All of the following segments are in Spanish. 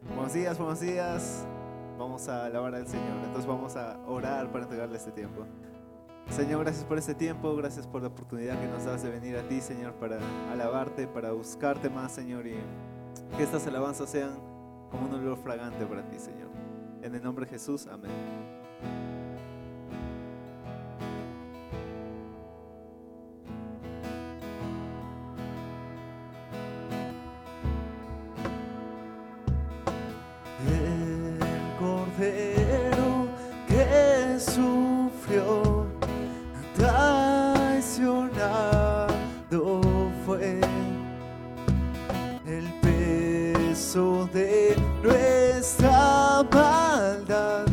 Buenos días, buenos días. Vamos a alabar al Señor. Entonces vamos a orar para entregarle este tiempo. Señor, gracias por este tiempo, gracias por la oportunidad que nos das de venir a ti, Señor, para alabarte, para buscarte más, Señor, y que estas alabanzas sean como un olor fragante para ti, Señor. En el nombre de Jesús, amén. El Cordero que sufrió, traicionado fue, el peso de nuestra maldad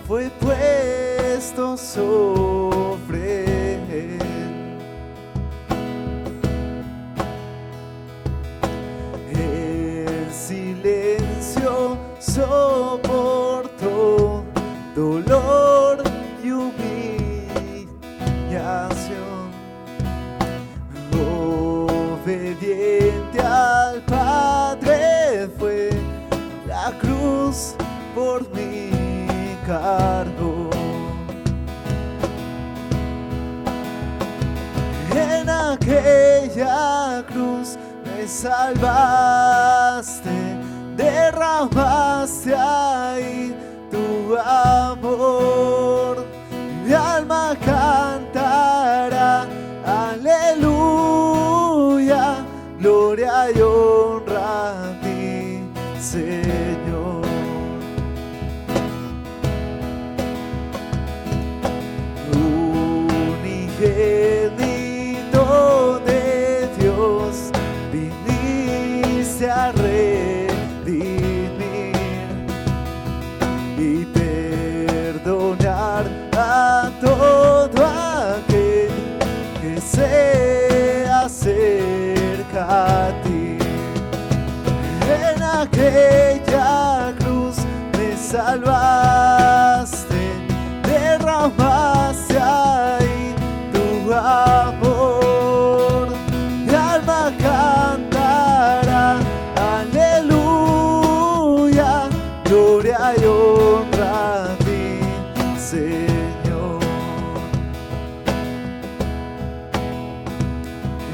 fue puesto sobre él. El silencio soportó dolor y humillación, obediente al Padre fue, la cruz por mí cargó. En aquella cruz me salvaste, derramaste ahí tu amor. Mi alma cantará, aleluya, gloria y honra a ti, Señor. Unigénito de Dios, viniste a redimir y perdonar a todo aquel que se acerca a ti. En aquella cruz me salvaste, derramaste ahí tu amor. Mi alma cantará, aleluya, gloria y honra a ti, Señor.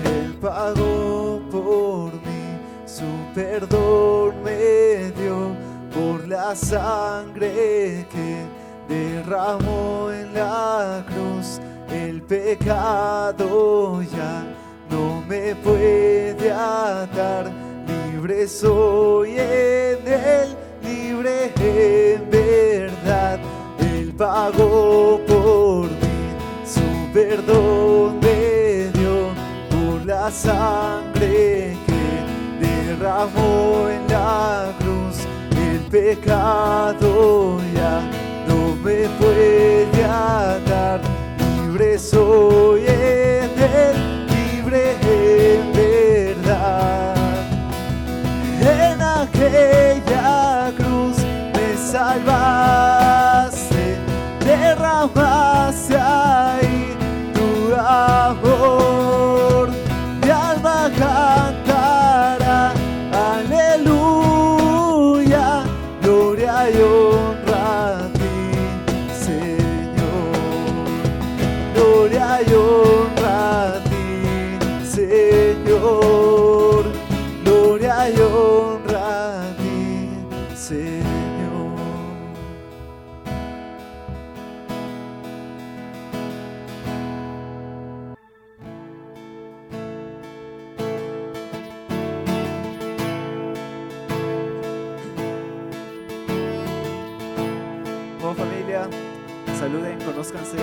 Él pagó por mí, su perdón me dio, por la sangre que derramó en la cruz. El pecado ya no me puede atar, libre soy en él, libre en verdad. Él pagó por mí, su perdón me dio, por la sangre que derramó en la cruz. El pecado ya no me puede atar, libre soy en él, libre en verdad. En aquella cruz me salvaste, derramaste ahí tu amor. Mi alma cantará, aleluya, gloria y honra a ti, Señor. Gloria y honra a ti, Señor. Gloria y honra a ti, Señor. Bueno, familia, saluden, conózcanse,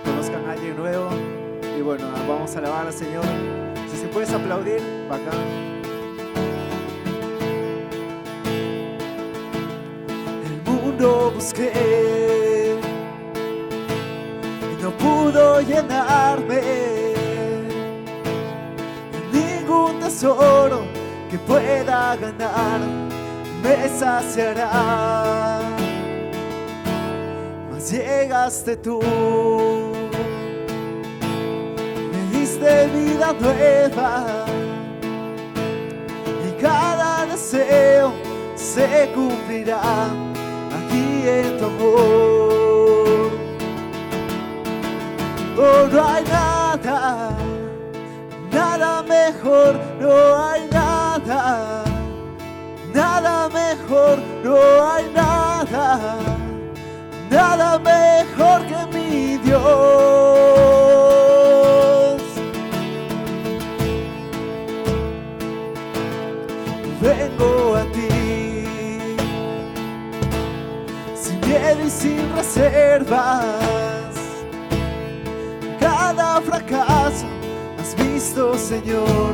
conozcan a alguien nuevo. Y bueno, vamos a alabar al Señor. Si se puedes aplaudir, bacán. El mundo busqué y no pudo llenarme, ningún tesoro que pueda ganar me saciará. Mas llegaste tú, me diste vida nueva y cada deseo se cumplirá aquí en tu amor. Oh, no hay nada, nada mejor, no hay nada, nada mejor, no hay nada, nada mejor que mi Dios. Vengo a ti, sin miedo y sin reservas. Cada fracaso has visto, Señor,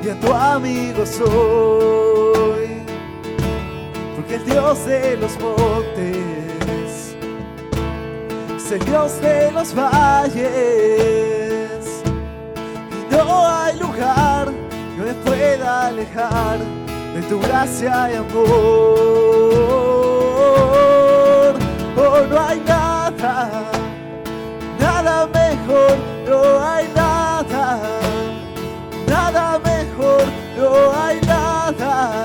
y a tu amigo soy. Porque el Dios de los montes es el Dios de los valles, y no hay lugar que me pueda alejar de tu gracia y amor. Oh, no hay nada, nada mejor, no hay nada, nada mejor, no hay nada,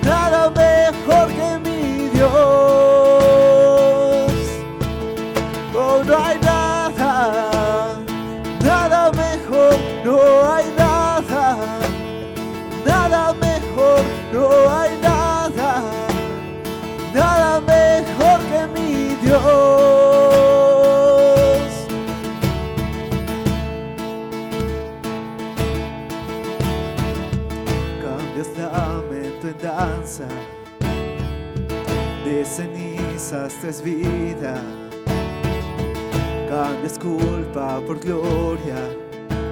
nada mejor que mi Dios. Oh, no hay nada, nada mejor, no hay nada, nada mejor, no hay nada, nada mejor que mi Dios. Cambias lamento en danza, de cenizas traes vida, cambias culpa por gloria,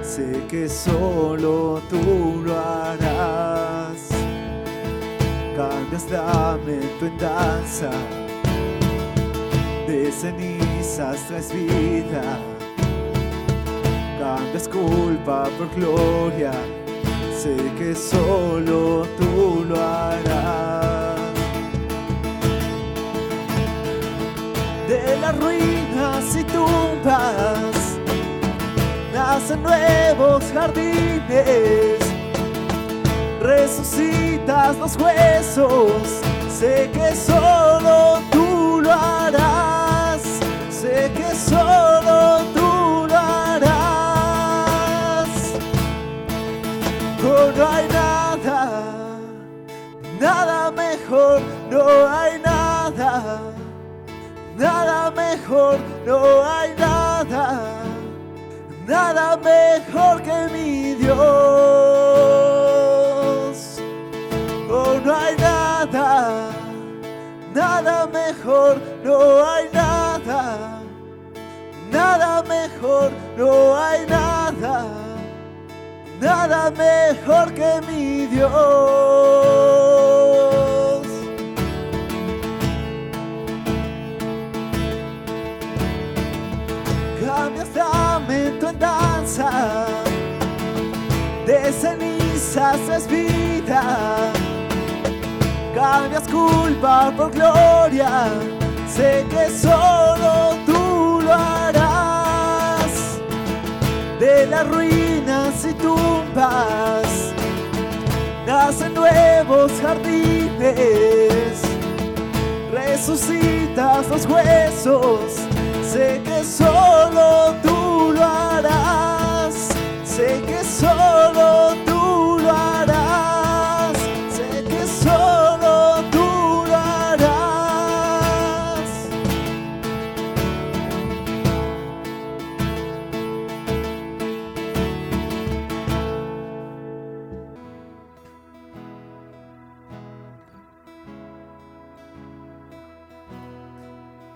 sé que solo tú lo harás. Cambias lamento en danza, de cenizas traes vida, cambias culpa por gloria, sé que solo tú lo harás. De las ruinas y tumbas nacen nuevos jardines, resucitas los huesos, sé que solo tú lo harás, sé que solo tú lo harás. Oh, no hay nada, nada mejor, no hay nada, nada mejor, no hay nada, nada mejor que mi Dios. Oh, no hay nada, nada mejor, no hay nada, nada mejor, no hay nada, nada mejor que mi Dios. Cambias lamento en danza, de cenizas es vida, cambias culpa por gloria, sé que solo tú lo harás. De las ruinas y tumbas nacen nuevos jardines, resucitas los huesos, sé que solo tú lo harás, sé que solo tú lo harás, sé que solo tú lo harás.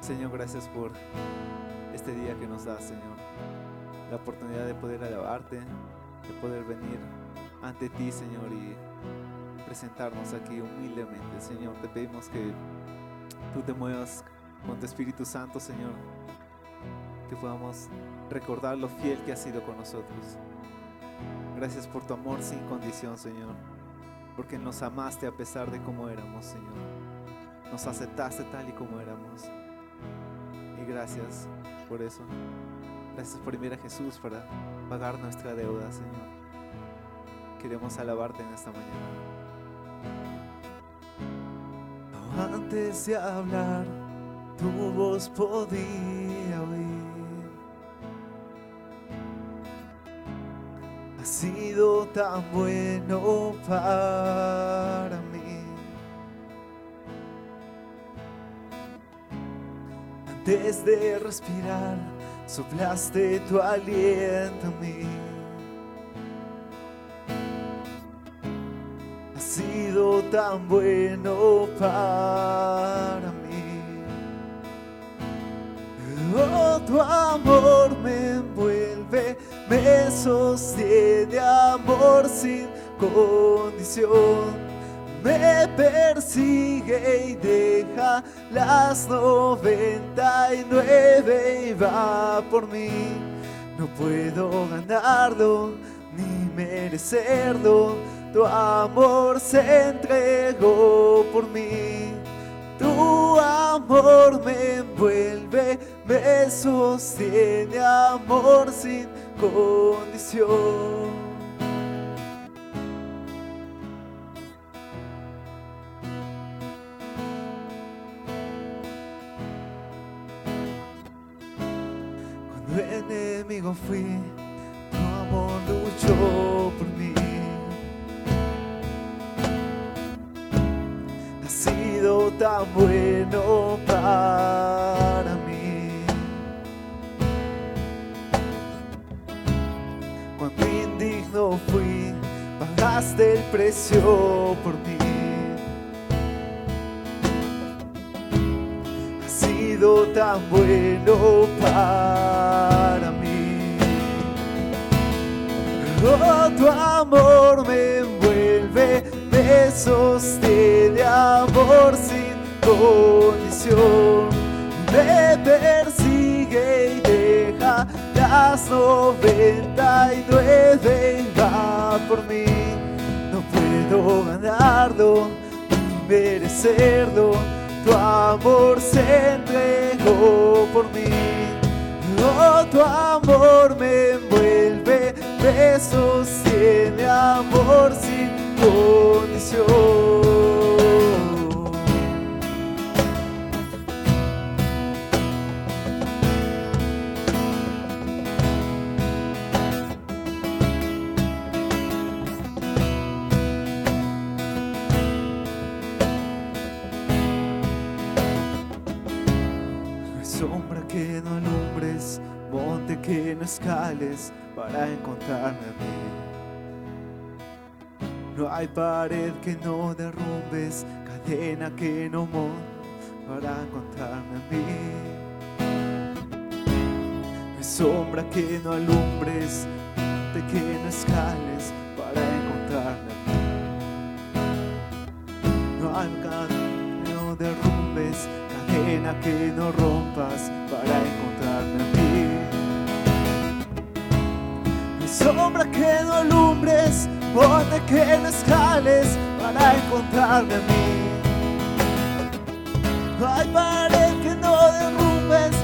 Señor, gracias por este día que nos das, Señor. La oportunidad de poder alabarte, de poder venir ante ti, Señor, y presentarnos aquí humildemente. Señor, te pedimos que tú te muevas con tu Espíritu Santo, Señor, que podamos recordar lo fiel que has sido con nosotros. Gracias por tu amor sin condición, Señor, porque nos amaste a pesar de cómo éramos, Señor. Nos aceptaste tal y como éramos. Y gracias por eso. Gracias por enviar a Jesús para pagar nuestra deuda, Señor. Queremos alabarte en esta mañana. antes de hablar, tu voz podía oír. Has sido tan bueno para mí. Antes de respirar, soplaste tu aliento en mí. Has sido tan bueno para mí. Oh, tu amor me envuelve, me sostiene, amor sin condición. Me persigue y deja las 99 y va por mí. No puedo ganarlo ni merecerlo. Tu amor se entregó por mí. Tu amor me envuelve, me sostiene, amor sin condición. Enemigo fui, tu amor luchó por mí. Has sido tan bueno para mí. Cuando indigno fui, pagaste el precio por mí. Has sido tan bueno para mí. Oh, tu amor me envuelve, me sostiene, amor sin condición. Me persigue y deja las 99 y va por mí. No puedo ganarlo ni merecerlo. Tu amor se entregó por mí. Oh, tu amor me envuelve, me sostiene, amor sin condición. No hay sombra que no alumbres, monte que no escales para encontrarme a mí. No hay pared que no derrumbes, cadena que no montes para encontrarme a mí. No hay sombra que no alumbres, monte que no escales para encontrarme a mí. No hay cadena que no derrumbes, cadena que no rompas para encontrarme a mí. No hay sombra que no alumbres, monte que no escales para encontrarme a mí. No hay pared que no derrumbes,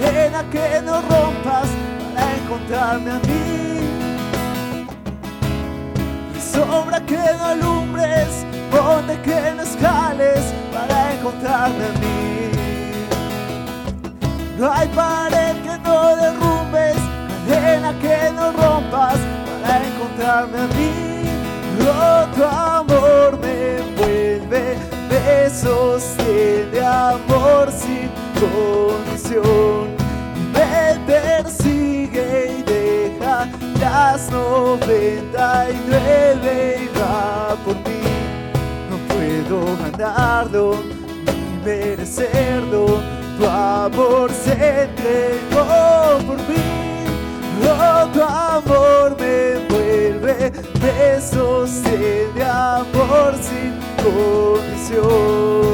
cadena que no rompas para encontrarme a mí. No hay sombra que no alumbres, monte que no escales para encontrarme a mí. No hay pared que no derrumbes, cadena que no rompas para encontrarme a mí. Oh, tu amor me envuelve, me sostiene, amor sin condición. Me persigue y deja las 99 y va por mí. No puedo ganarlo ni merecerlo. Tu amor se entregó por mí. Oh, tu amor me envuelve, me sostiene, amor sin condición.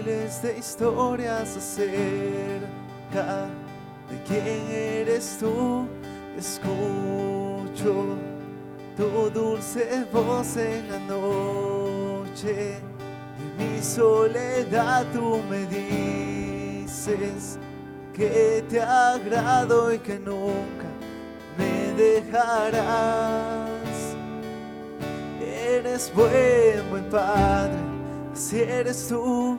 miles de historias acerca de quién eres tú. Escucho tu dulce voz en la noche. En mi soledad tú me dices que te agrado y que nunca me dejarás. Eres buen Padre, así eres tú,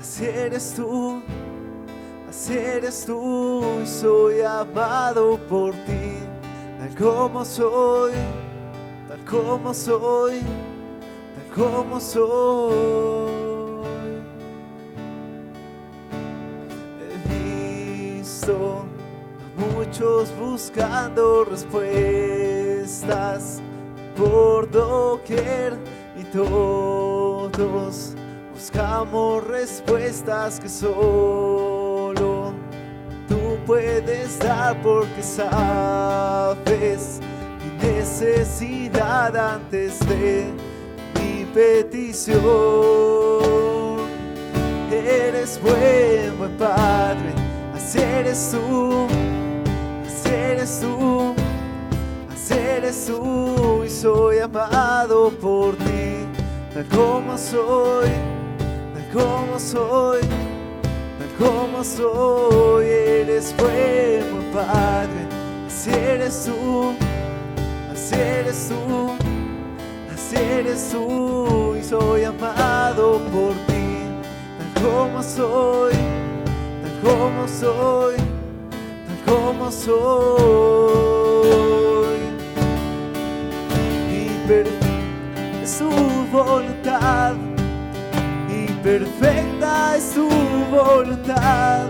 así eres tú, así eres tú. Y soy amado por ti, tal como soy, tal como soy, tal como soy. He visto a muchos buscando respuestas por doquier y todos buscamos respuestas que solo tú puedes dar, porque sabes mi necesidad antes de mi petición. Eres buen Padre, así eres tú, así eres tú, así eres tú. Y soy amado por ti, tal como soy, tal como soy, tal como soy. Eres buen Padre, así eres tú, así eres tú, así eres tú. Y soy amado por ti, tal como soy, tal como soy, tal como soy. Y perfecta es tu voluntad, y perfecta es tu voluntad,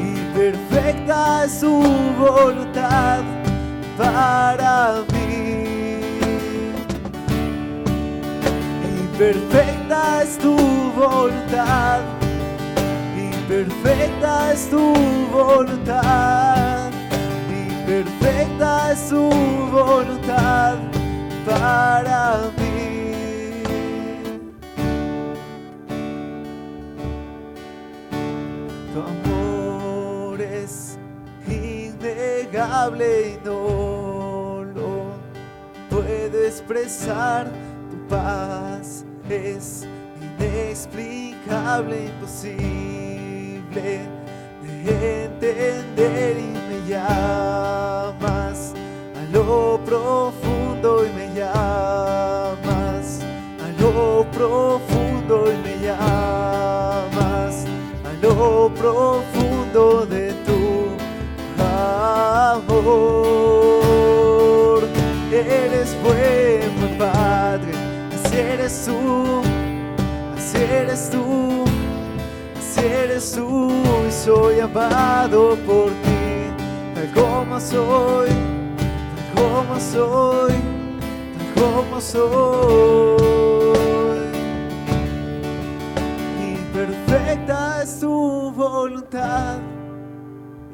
y perfecta es tu voluntad para mí. Y perfecta es tu voluntad, y perfecta es tu voluntad, y perfecta es tu voluntad para mí. Tu amor es innegable y no lo puedo expresar. Tu paz es inexplicable, imposible de entender, y me llamas a lo profundo, y me llamas a lo profundo, y me llamas a lo profundo de tu amor. Eres buen Padre, así eres tú, así eres tú, así eres tú. Y soy amado por ti, tal como soy, tal como soy, tal como soy. Y perfecta es tu voluntad,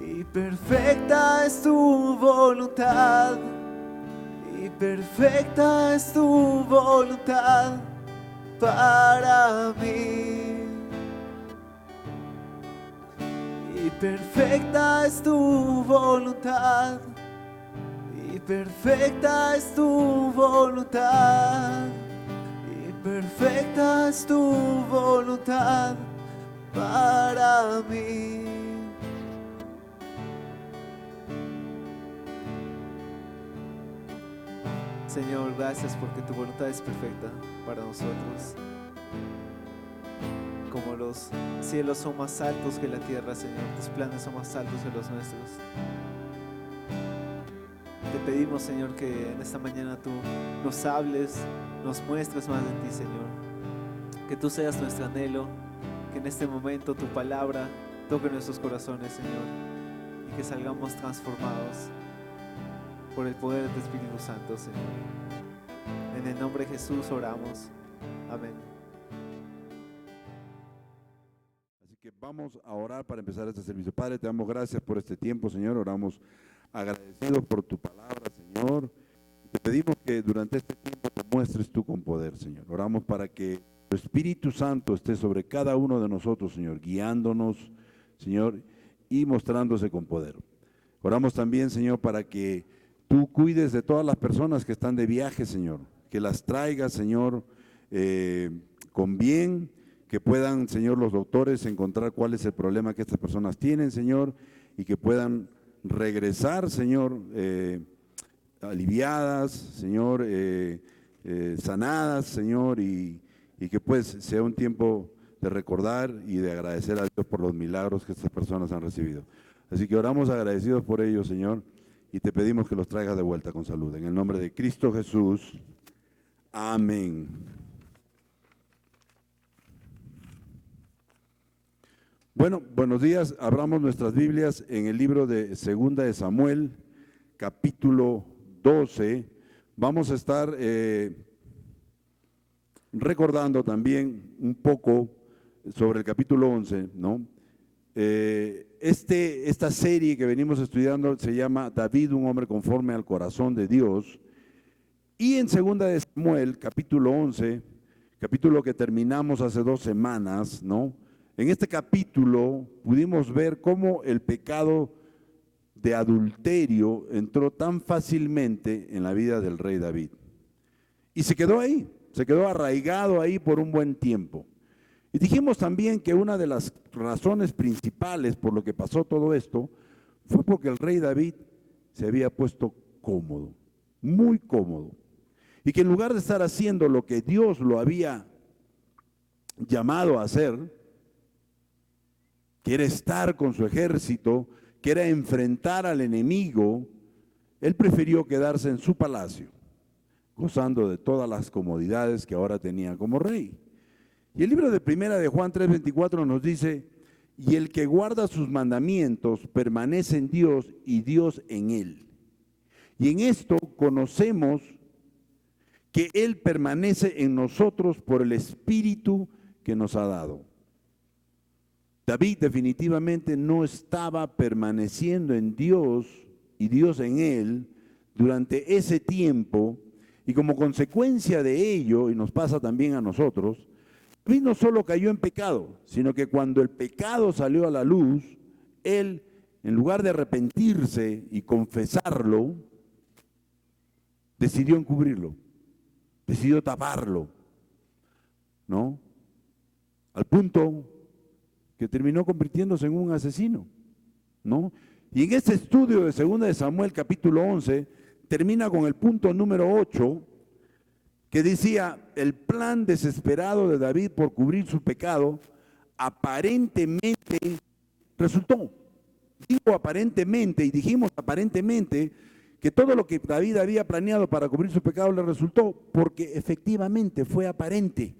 y perfecta es tu voluntad, y perfecta es tu voluntad para mí. Y perfecta es tu voluntad, y perfecta es tu voluntad, y perfecta es tu voluntad para mí. Señor, gracias porque tu voluntad es perfecta para nosotros. Como los cielos son más altos que la tierra, Señor, tus planes son más altos que los nuestros. Te pedimos, Señor, que en esta mañana tú nos hables, nos muestres más de ti, Señor. Que tú seas nuestro anhelo, que en este momento tu palabra toque nuestros corazones, Señor, y que salgamos transformados por el poder de tu Espíritu Santo, Señor. En el nombre de Jesús oramos. Amén. Así que vamos a orar para empezar este servicio. Padre, te damos gracias por este tiempo, Señor. Oramos agradecidos por tu palabra, Señor. Te pedimos que durante este tiempo te muestres tú con poder, Señor. Oramos para que tu Espíritu Santo esté sobre cada uno de nosotros, Señor, guiándonos, Señor, y mostrándose con poder. Oramos también, Señor, para que tú cuides de todas las personas que están de viaje, Señor, que las traigas, Señor, con bien, que puedan, Señor, los doctores encontrar cuál es el problema que estas personas tienen, Señor, y que puedan regresar, Señor, aliviadas, Señor, sanadas, Señor, y que pues sea un tiempo de recordar y de agradecer a Dios por los milagros que estas personas han recibido. Así que oramos agradecidos por ellos, Señor, y te pedimos que los traigas de vuelta con salud. En el nombre de Cristo Jesús. Amén. Bueno, buenos días. Abramos nuestras Biblias en el libro de Segunda de Samuel, capítulo 12. Vamos a estar recordando también un poco sobre el capítulo 11, ¿no? Esta serie que venimos estudiando se llama David, un hombre conforme al corazón de Dios. Y en Segunda de Samuel, capítulo 11, capítulo que terminamos hace 2 semanas, ¿no? En este capítulo pudimos ver cómo el pecado de adulterio entró tan fácilmente en la vida del rey David. Y se quedó ahí, se quedó arraigado ahí por un buen tiempo. Y dijimos también que una de las razones principales por lo que pasó todo esto fue porque el rey David se había puesto cómodo, muy cómodo. Y que en lugar de estar haciendo lo que Dios lo había llamado a hacer, que era estar con su ejército, que era enfrentar al enemigo, él prefirió quedarse en su palacio, gozando de todas las comodidades que ahora tenía como rey. Y el libro de Primera de Juan 3:24 nos dice, y el que guarda sus mandamientos permanece en Dios y Dios en él. Y en esto conocemos que Él permanece en nosotros por el Espíritu que nos ha dado. David definitivamente no estaba permaneciendo en Dios y Dios en él durante ese tiempo, y como consecuencia de ello, y nos pasa también a nosotros, David no solo cayó en pecado, sino que cuando el pecado salió a la luz, él, en lugar de arrepentirse y confesarlo, decidió encubrirlo, decidió taparlo, ¿no? Al punto que terminó convirtiéndose en un asesino, ¿no? Y en este estudio de 2 de Samuel capítulo 11 termina con el punto número 8, que decía, el plan desesperado de David por cubrir su pecado aparentemente resultó. Digo aparentemente, y dijimos aparentemente, que todo lo que David había planeado para cubrir su pecado le resultó, porque efectivamente fue aparente,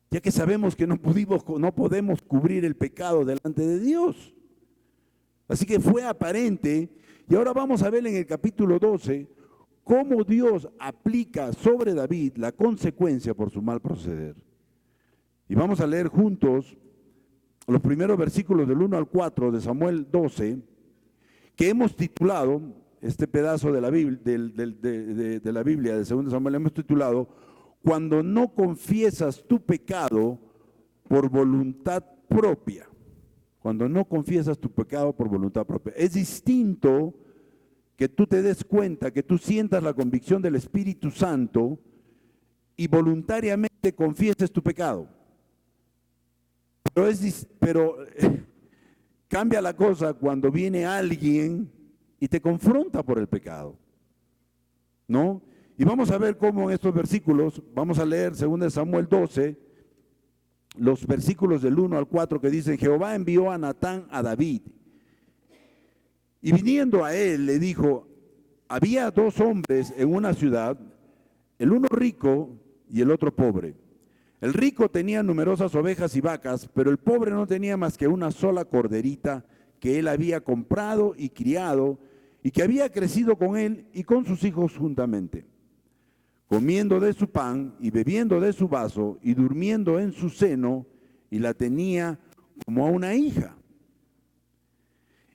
ya que sabemos que no podemos cubrir el pecado delante de Dios. Así que fue aparente, y ahora vamos a ver en el capítulo 12 cómo Dios aplica sobre David la consecuencia por su mal proceder. Y vamos a leer juntos los primeros versículos del 1 al 4 de Samuel 12, que hemos titulado, este pedazo de la Biblia, de la Biblia de 2 Samuel, hemos titulado, cuando no confiesas tu pecado por voluntad propia. Cuando no confiesas tu pecado por voluntad propia. Es distinto que tú te des cuenta, que tú sientas la convicción del Espíritu Santo y voluntariamente confieses tu pecado. Pero cambia la cosa cuando viene alguien y te confronta por el pecado, ¿no? Y vamos a ver cómo en estos versículos, vamos a leer 2 Samuel 12, los versículos del 1 al 4 que dicen, Jehová envió a Natán a David, y viniendo a él le dijo, había 2 hombres en una ciudad, el uno rico y el otro pobre. El rico tenía numerosas ovejas y vacas, pero el pobre no tenía más que una sola corderita que él había comprado y criado, y que había crecido con él y con sus hijos juntamente, comiendo de su pan y bebiendo de su vaso y durmiendo en su seno, y la tenía como a una hija.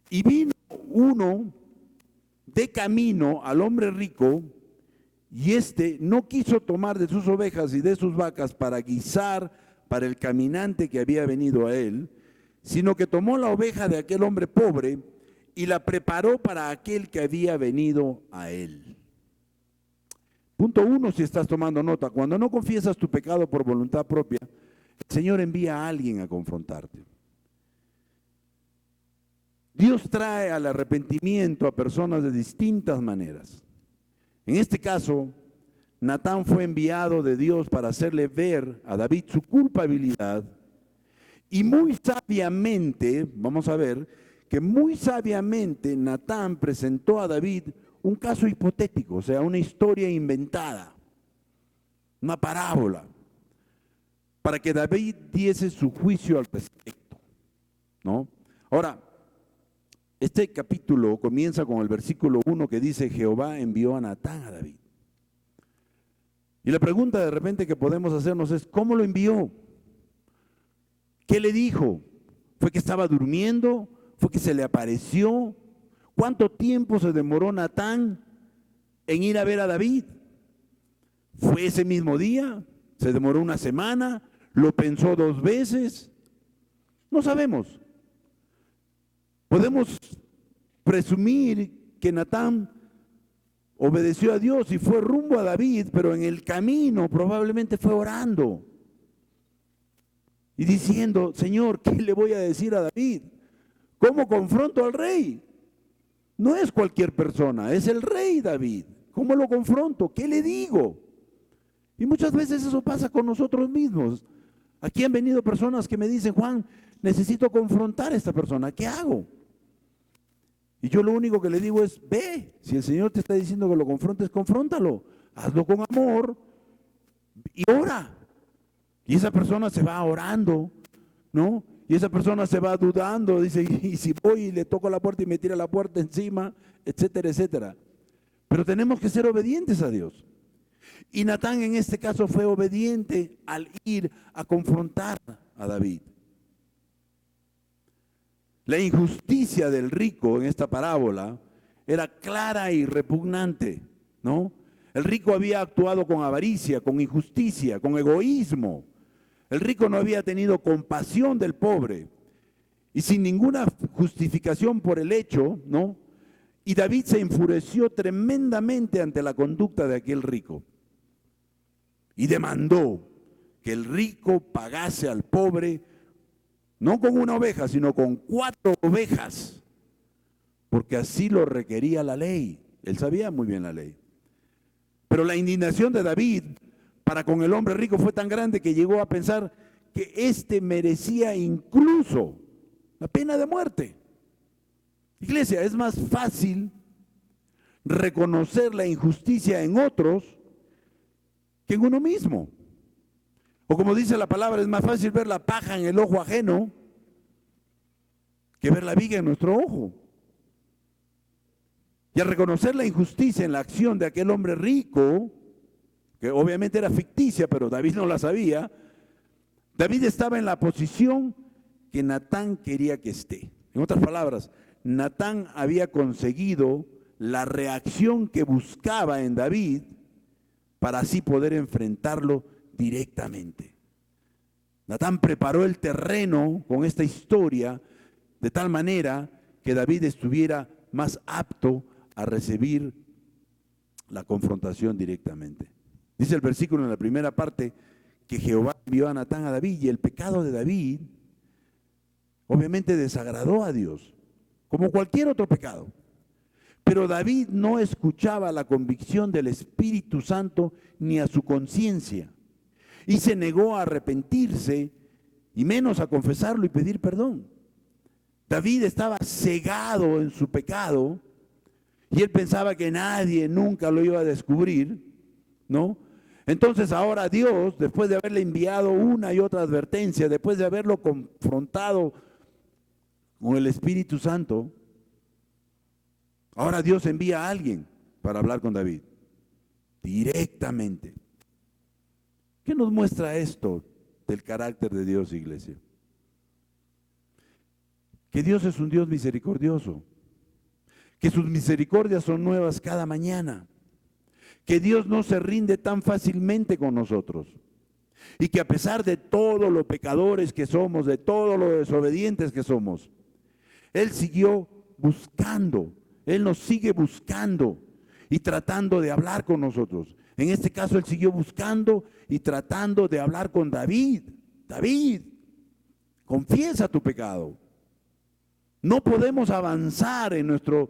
Y vino uno de camino al hombre rico Y éste no quiso tomar de sus ovejas y de sus vacas para guisar para el caminante que había venido a él, sino que tomó la oveja de aquel hombre pobre y la preparó para aquel que había venido a él. Punto 1, si estás tomando nota: cuando no confiesas tu pecado por voluntad propia, el Señor envía a alguien a confrontarte. Dios trae al arrepentimiento a personas de distintas maneras. En este caso, Natán fue enviado de Dios para hacerle ver a David su culpabilidad, y muy sabiamente, vamos a ver, que muy sabiamente Natán presentó a David un caso hipotético, o sea, una historia inventada, una parábola, para que David diese su juicio al respecto, ¿no? Ahora, este capítulo comienza con el versículo 1 que dice: Jehová envió a Natán a David. Y la pregunta de repente que podemos hacernos es: ¿cómo lo envió? ¿Qué le dijo? ¿Fue que estaba durmiendo? ¿Fue que se le apareció? ¿Cuánto tiempo se demoró Natán en ir a ver a David? ¿Fue ese mismo día? ¿Se demoró una semana? ¿Lo pensó 2 veces? No sabemos. Podemos presumir que Natán obedeció a Dios y fue rumbo a David, pero en el camino probablemente fue orando y diciendo: Señor, ¿qué le voy a decir a David? ¿Cómo confronto al rey? No es cualquier persona, es el rey David. ¿Cómo lo confronto? ¿Qué le digo? Y muchas veces eso pasa con nosotros mismos. Aquí han venido personas que me dicen: Juan, necesito confrontar a esta persona, ¿qué hago? Y yo lo único que le digo es: ve, si el Señor te está diciendo que lo confrontes, confróntalo, hazlo con amor y ora. Y esa persona se va orando, ¿no? Y esa persona se va dudando, dice: y si voy y le toco la puerta y me tira la puerta encima, etcétera, etcétera. Pero tenemos que ser obedientes a Dios. Y Natán en este caso fue obediente al ir a confrontar a David. La injusticia del rico en esta parábola era clara y repugnante, ¿no? El rico había actuado con avaricia, con injusticia, con egoísmo. El rico no había tenido compasión del pobre y sin ninguna justificación por el hecho, ¿no? Y David se enfureció tremendamente ante la conducta de aquel rico y demandó que el rico pagase al pobre no con una oveja, sino con 4 ovejas, porque así lo requería la ley. Él sabía muy bien la ley. Pero la indignación de David para con el hombre rico fue tan grande que llegó a pensar que éste merecía incluso la pena de muerte. Iglesia, es más fácil reconocer la injusticia en otros que en uno mismo. O como dice la palabra, es más fácil ver la paja en el ojo ajeno que ver la viga en nuestro ojo. Y al reconocer la injusticia en la acción de aquel hombre rico, que obviamente era ficticia, pero David no la sabía, David estaba en la posición que Natán quería que esté. En otras palabras, Natán había conseguido la reacción que buscaba en David para así poder enfrentarlo directamente. Natán preparó el terreno con esta historia de tal manera que David estuviera más apto a recibir la confrontación directamente. Dice el versículo en la primera parte que Jehová envió a Natán a David, y el pecado de David obviamente desagradó a Dios, como cualquier otro pecado. Pero David no escuchaba la convicción del Espíritu Santo ni a su conciencia, y se negó a arrepentirse y menos a confesarlo y pedir perdón. David estaba cegado en su pecado y él pensaba que nadie nunca lo iba a descubrir, ¿no? Entonces ahora Dios, después de haberle enviado una y otra advertencia, después de haberlo confrontado con el Espíritu Santo, ahora Dios envía a alguien para hablar con David directamente. ¿Qué nos muestra esto del carácter de Dios, iglesia? Que Dios es un Dios misericordioso, que sus misericordias son nuevas cada mañana, que Dios no se rinde tan fácilmente con nosotros. Y que a pesar de todo lo pecadores que somos, de todo lo desobedientes que somos, Él siguió buscando, Él nos sigue buscando y tratando de hablar con nosotros. En este caso Él siguió buscando y tratando de hablar con David. David, confiesa tu pecado. No podemos avanzar en nuestro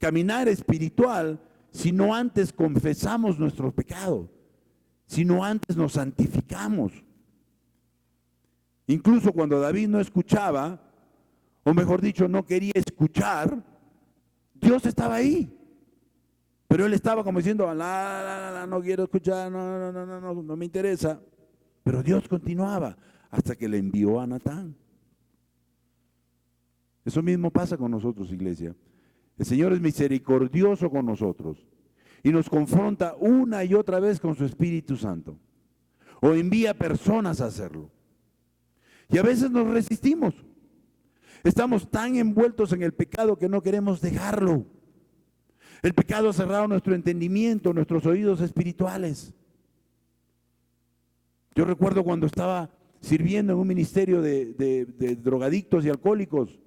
caminar espiritual si no antes confesamos nuestro pecado, si no antes nos santificamos. Incluso cuando David no escuchaba, o mejor dicho, no quería escuchar, Dios estaba ahí. Pero él estaba como diciendo, no quiero escuchar, no me interesa. Pero Dios continuaba hasta que le envió a Natán. Eso mismo pasa con nosotros, iglesia. El Señor es misericordioso con nosotros y nos confronta una y otra vez con su Espíritu Santo. O envía personas a hacerlo. Y a veces nos resistimos. Estamos tan envueltos en el pecado que no queremos dejarlo. El pecado ha cerrado nuestro entendimiento, nuestros oídos espirituales. Yo recuerdo cuando estaba sirviendo en un ministerio de drogadictos y alcohólicos.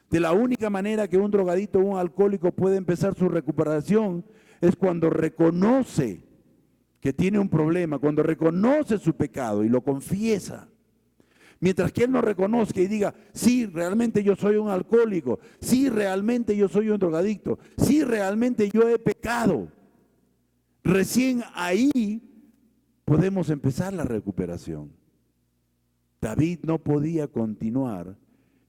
De la única manera que un drogadicto o un alcohólico puede empezar su recuperación es cuando reconoce que tiene un problema, cuando reconoce su pecado y lo confiesa. Mientras que él no reconozca y diga, sí, realmente yo soy un alcohólico, sí, realmente yo soy un drogadicto, sí, realmente yo he pecado. Recién ahí podemos empezar la recuperación. David no podía continuar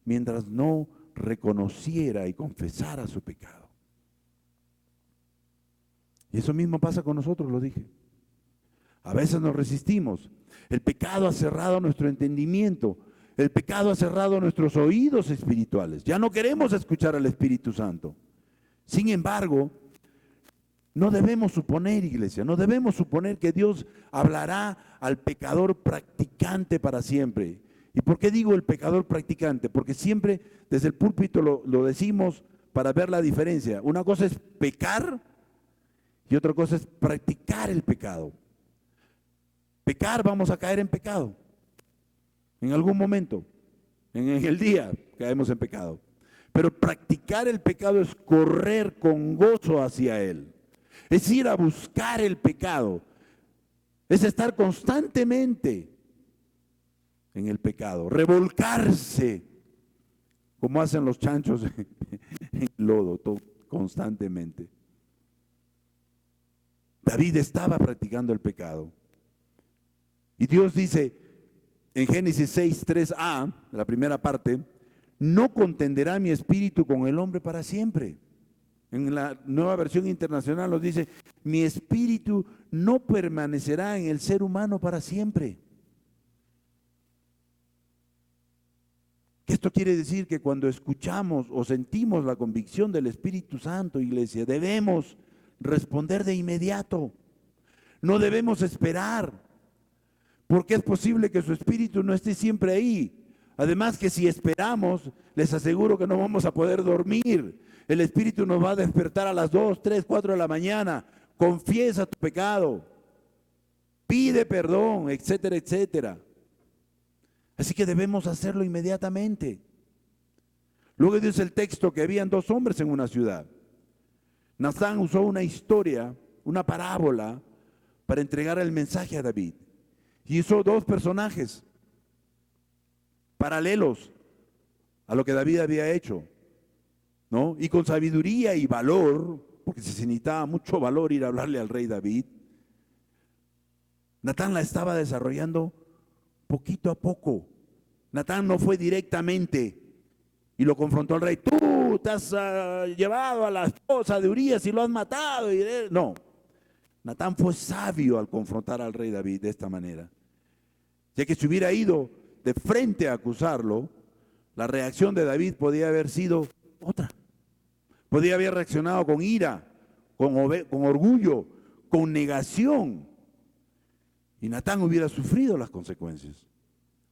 mientras no reconociera y confesara su pecado. Y eso mismo pasa con nosotros, lo dije. A veces nos resistimos. El pecado ha cerrado nuestro entendimiento. El pecado ha cerrado nuestros oídos espirituales. Ya no queremos escuchar al Espíritu Santo. Sin embargo, no debemos suponer, iglesia, no debemos suponer que Dios hablará al pecador practicante para siempre. ¿Y por qué digo el pecador practicante? Porque siempre desde el púlpito lo decimos para ver la diferencia. Una cosa es pecar y otra cosa es practicar el pecado. Pecar, vamos a caer en pecado. En algún momento, en el día, caemos en pecado. Pero practicar el pecado es correr con gozo hacia él. Es ir a buscar el pecado. Es estar constantemente en el pecado. Revolcarse, como hacen los chanchos en lodo, constantemente. David estaba practicando el pecado. Y Dios dice en Génesis 6, 3a, la primera parte, no contenderá mi espíritu con el hombre para siempre. En la Nueva Versión Internacional nos dice, mi espíritu no permanecerá en el ser humano para siempre. Esto quiere decir que cuando escuchamos o sentimos la convicción del Espíritu Santo, iglesia, debemos responder de inmediato. No debemos esperar. Porque es posible que su espíritu no esté siempre ahí. Además que si esperamos, les aseguro que no vamos a poder dormir. El espíritu nos va a despertar a las 2, 3, 4 de la mañana. Confiesa tu pecado. Pide perdón, etcétera, etcétera. Así que debemos hacerlo inmediatamente. Luego dice el texto que habían 2 hombres en una ciudad. Natán usó una historia, una parábola, para entregar el mensaje a David. Y hizo 2 personajes paralelos a lo que David había hecho, ¿no? Y con sabiduría y valor, porque se necesitaba mucho valor ir a hablarle al rey David, Natán la estaba desarrollando poquito a poco. Natán no fue directamente y lo confrontó al rey. Tú te has llevado a la esposa de Urías y lo has matado. No, Natán fue sabio al confrontar al rey David de esta manera. Ya que si hubiera ido de frente a acusarlo, la reacción de David podía haber sido otra. Podía haber reaccionado con ira, con orgullo, con negación. Y Natán hubiera sufrido las consecuencias.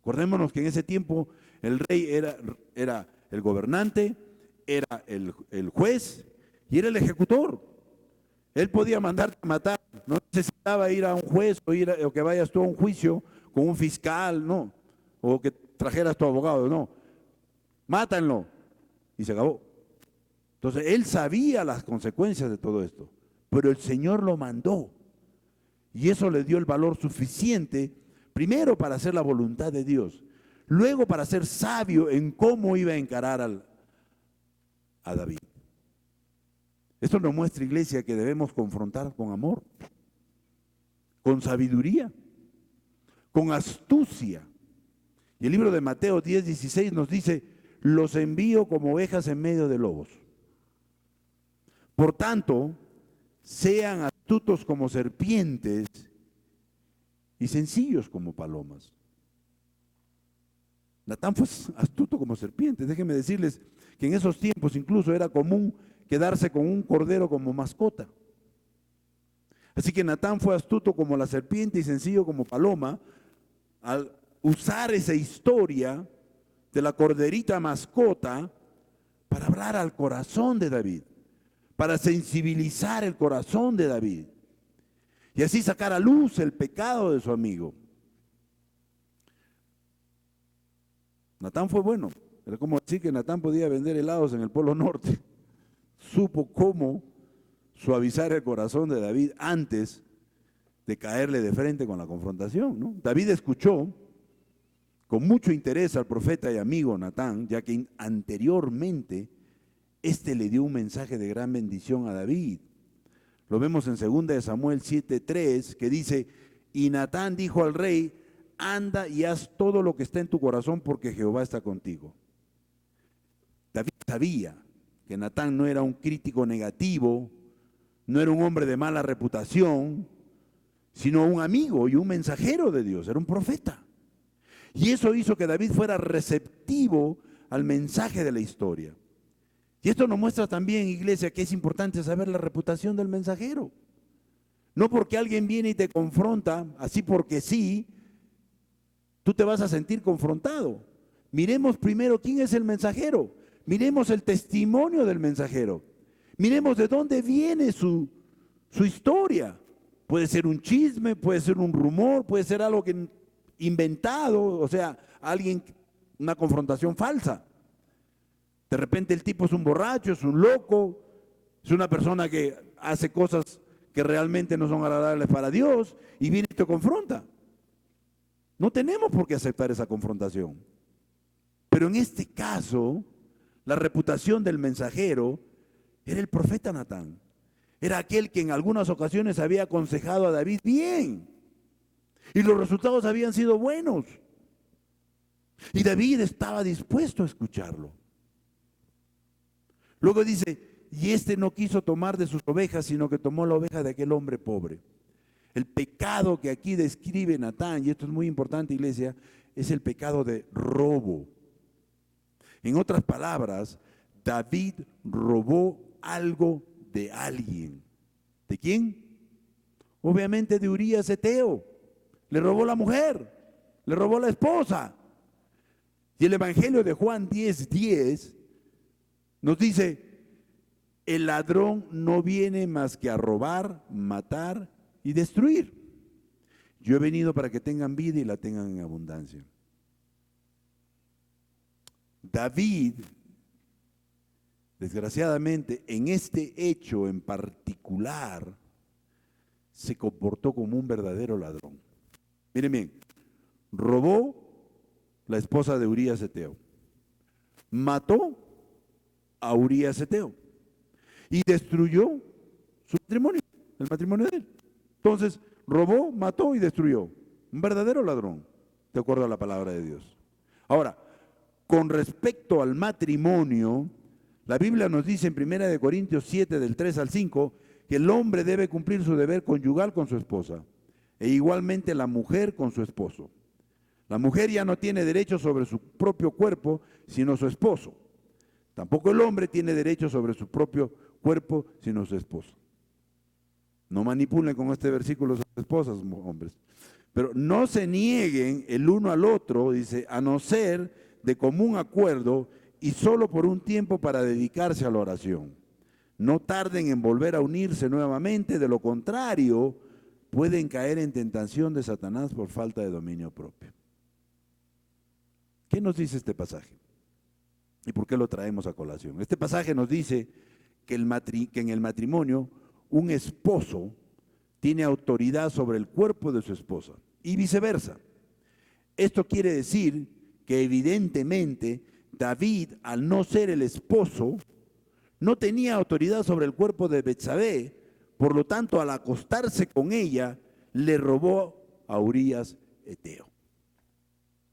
Acordémonos que en ese tiempo el rey era el gobernante, era el juez y era el ejecutor. Él podía mandarte a matar, no necesitaba ir a un juez o que vayas tú a un juicio con un fiscal, no, o que trajeras tu abogado, no. Mátanlo. Y se acabó. Entonces, él sabía las consecuencias de todo esto, pero el Señor lo mandó. Y eso le dio el valor suficiente, primero para hacer la voluntad de Dios, luego para ser sabio en cómo iba a encarar a David. Esto nos muestra, iglesia, que debemos confrontar con amor, con sabiduría, con astucia. Y el libro de Mateo 10:16 nos dice: los envío como ovejas en medio de lobos. Por tanto, sean astutos como serpientes y sencillos como palomas. Natán fue astuto como serpiente. Déjenme decirles que en esos tiempos incluso era común quedarse con un cordero como mascota. Así que Natán fue astuto como la serpiente y sencillo como paloma al usar esa historia de la corderita mascota para hablar al corazón de David, para sensibilizar el corazón de David y así sacar a luz el pecado de su amigo. Natán fue bueno. Era como decir que Natán podía vender helados en el Polo Norte. Supo cómo suavizar el corazón de David antes de caerle de frente con la confrontación, ¿no? David escuchó con mucho interés al profeta y amigo Natán, ya que anteriormente este le dio un mensaje de gran bendición a David. Lo vemos en 2 Samuel 7:3, que dice: y Natán dijo al rey: anda y haz todo lo que está en tu corazón, porque Jehová está contigo. David sabía que Natán no era un crítico negativo, no era un hombre de mala reputación, sino un amigo y un mensajero de Dios, era un profeta. Y eso hizo que David fuera receptivo al mensaje de la historia. Y esto nos muestra también, iglesia, que es importante saber la reputación del mensajero. No porque alguien viene y te confronta, así porque sí, tú te vas a sentir confrontado. Miremos primero quién es el mensajero. Miremos el testimonio del mensajero. Miremos de dónde viene su historia. Puede ser un chisme, puede ser un rumor, puede ser algo inventado, o sea, una confrontación falsa. De repente el tipo es un borracho, es un loco, es una persona que hace cosas que realmente no son agradables para Dios y viene y te confronta. No tenemos por qué aceptar esa confrontación. Pero en este caso, la reputación del mensajero era el profeta Natán. Era aquel que en algunas ocasiones había aconsejado a David bien. Y los resultados habían sido buenos. Y David estaba dispuesto a escucharlo. Luego dice: y este no quiso tomar de sus ovejas, sino que tomó la oveja de aquel hombre pobre. El pecado que aquí describe Natán, y esto es muy importante, iglesia, es el pecado de robo. En otras palabras, David robó algo de alguien. ¿De quién? Obviamente de Urías Eteo. Le robó la mujer, le robó la esposa. Y el Evangelio de Juan 10:10 nos dice: el ladrón no viene más que a robar, matar y destruir. Yo he venido para que tengan vida y la tengan en abundancia. David, desgraciadamente, en este hecho en particular, se comportó como un verdadero ladrón. Miren bien, robó la esposa de Urías Eteo, mató a Urías Eteo y destruyó su matrimonio, el matrimonio de él. Entonces, robó, mató y destruyó. Un verdadero ladrón, de acuerdo a la palabra de Dios. Ahora, con respecto al matrimonio, la Biblia nos dice en 1 Corintios 7, del 3 al 5, que el hombre debe cumplir su deber conyugal con su esposa, e igualmente la mujer con su esposo. La mujer ya no tiene derecho sobre su propio cuerpo, sino su esposo. Tampoco el hombre tiene derecho sobre su propio cuerpo, sino su esposo. No manipulen con este versículo a sus esposas, hombres. Pero no se nieguen el uno al otro, dice, a no ser de común acuerdo y solo por un tiempo para dedicarse a la oración. No tarden en volver a unirse nuevamente, de lo contrario, pueden caer en tentación de Satanás por falta de dominio propio. ¿Qué nos dice este pasaje? ¿Y por qué lo traemos a colación? Este pasaje nos dice que en el matrimonio un esposo tiene autoridad sobre el cuerpo de su esposa y viceversa. Esto quiere decir que evidentemente David, al no ser el esposo, no tenía autoridad sobre el cuerpo de Betsabé, por lo tanto, al acostarse con ella, le robó a Urías Eteo.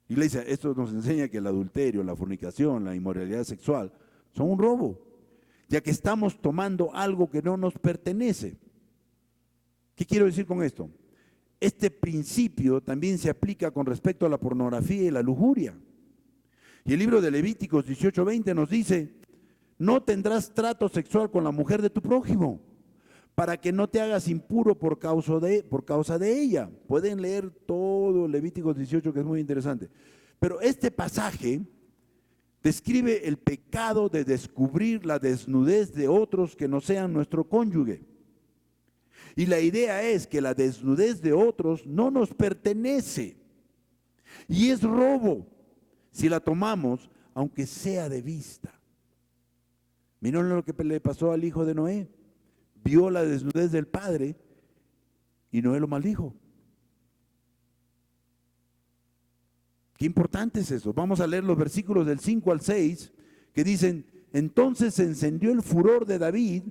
Iglesia, esto nos enseña que el adulterio, la fornicación, la inmoralidad sexual son un robo, ya que estamos tomando algo que no nos pertenece. ¿Qué quiero decir con esto? Este principio también se aplica con respecto a la pornografía y la lujuria. Y el libro de Levíticos 18:20 nos dice: no tendrás trato sexual con la mujer de tu prójimo, para que no te hagas impuro por causa de ella. Pueden leer todo Levíticos 18, que es muy interesante. Pero este pasaje describe el pecado de descubrir la desnudez de otros que no sean nuestro cónyuge. Y la idea es que la desnudez de otros no nos pertenece. Y es robo si la tomamos, aunque sea de vista. Miren lo que le pasó al hijo de Noé. Vio la desnudez del padre y Noé lo maldijo. Qué importante es eso. Vamos a leer los versículos del 5 al 6 que dicen: entonces se encendió el furor de David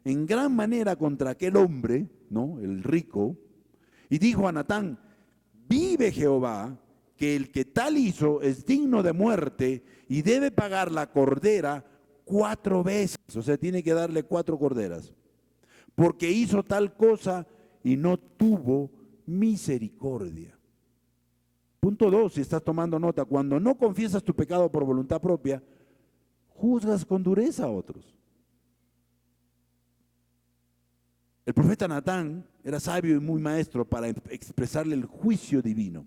en gran manera contra aquel hombre, ¿no?, el rico, y dijo a Natán: vive Jehová, que el que tal hizo es digno de muerte y debe pagar la cordera 4 veces. O sea, tiene que darle 4 corderas, porque hizo tal cosa y no tuvo misericordia. Punto 2, si estás tomando nota: cuando no confiesas tu pecado por voluntad propia, juzgas con dureza a otros. El profeta Natán era sabio y muy maestro para expresarle el juicio divino.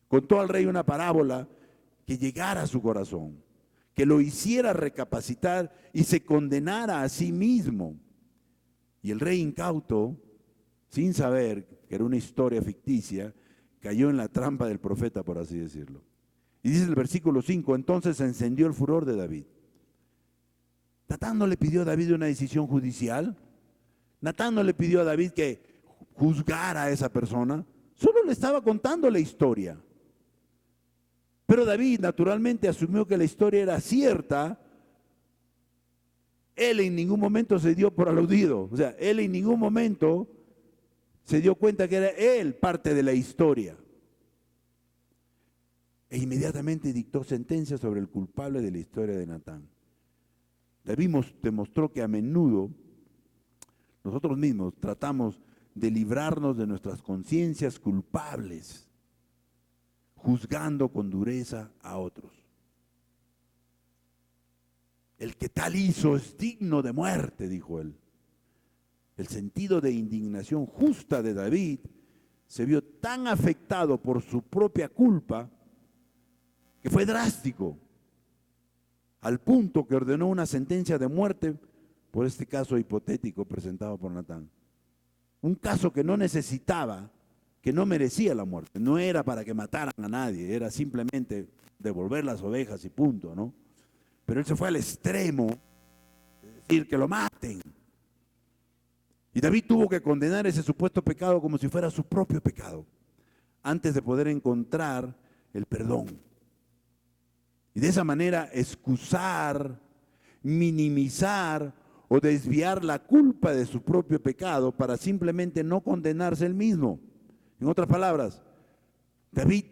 Contó al rey una parábola que llegara a su corazón, que lo hiciera recapacitar y se condenara a sí mismo. Y el rey incauto, sin saber que era una historia ficticia, cayó en la trampa del profeta, por así decirlo. Y dice el versículo 5: entonces se encendió el furor de David. Natán no le pidió a David una decisión judicial. Natán no le pidió a David que juzgara a esa persona. Solo le estaba contando la historia. Pero David naturalmente asumió que la historia era cierta. Él en ningún momento se dio por aludido. O sea, él en ningún momento se dio cuenta que era él parte de la historia. E inmediatamente dictó sentencia sobre el culpable de la historia de Natán. David demostró que a menudo nosotros mismos tratamos de librarnos de nuestras conciencias culpables, juzgando con dureza a otros. El que tal hizo es digno de muerte, dijo él. El sentido de indignación justa de David se vio tan afectado por su propia culpa que fue drástico, al punto que ordenó una sentencia de muerte por este caso hipotético presentado por Natán. Un caso que no necesitaba, que no merecía la muerte. No era para que mataran a nadie, era simplemente devolver las ovejas y punto, ¿no? Pero él se fue al extremo de decir que lo maten. Y David tuvo que condenar ese supuesto pecado como si fuera su propio pecado, antes de poder encontrar el perdón. Y de esa manera excusar, minimizar o desviar la culpa de su propio pecado para simplemente no condenarse él mismo. En otras palabras, David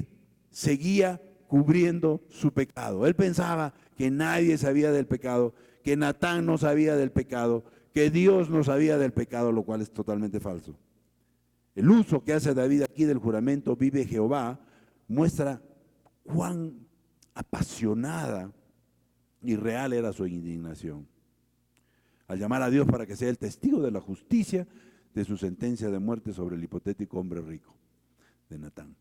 seguía cubriendo su pecado. Él pensaba que nadie sabía del pecado, que Natán no sabía del pecado, que Dios no sabía del pecado, lo cual es totalmente falso. El uso que hace David aquí del juramento vive Jehová muestra cuán apasionada y real era su indignación al llamar a Dios para que sea el testigo de la justicia de su sentencia de muerte sobre el hipotético hombre rico de Natán.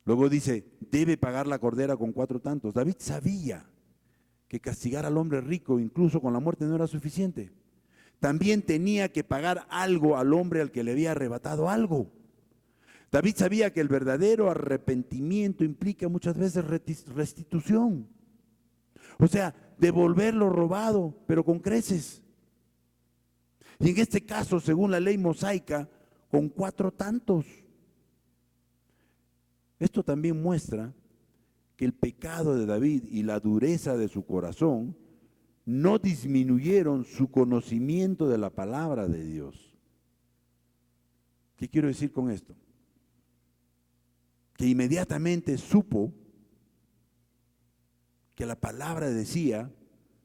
Luego dice, debe pagar la cordera con 4 tantos. David sabía que castigar al hombre rico, incluso con la muerte, no era suficiente. También tenía que pagar algo al hombre al que le había arrebatado algo. David sabía que el verdadero arrepentimiento implica muchas veces restitución. O sea, devolver lo robado, pero con creces. Y en este caso, según la ley mosaica, con 4 tantos. Esto también muestra que el pecado de David y la dureza de su corazón no disminuyeron su conocimiento de la palabra de Dios. ¿Qué quiero decir con esto? Que inmediatamente supo que la palabra decía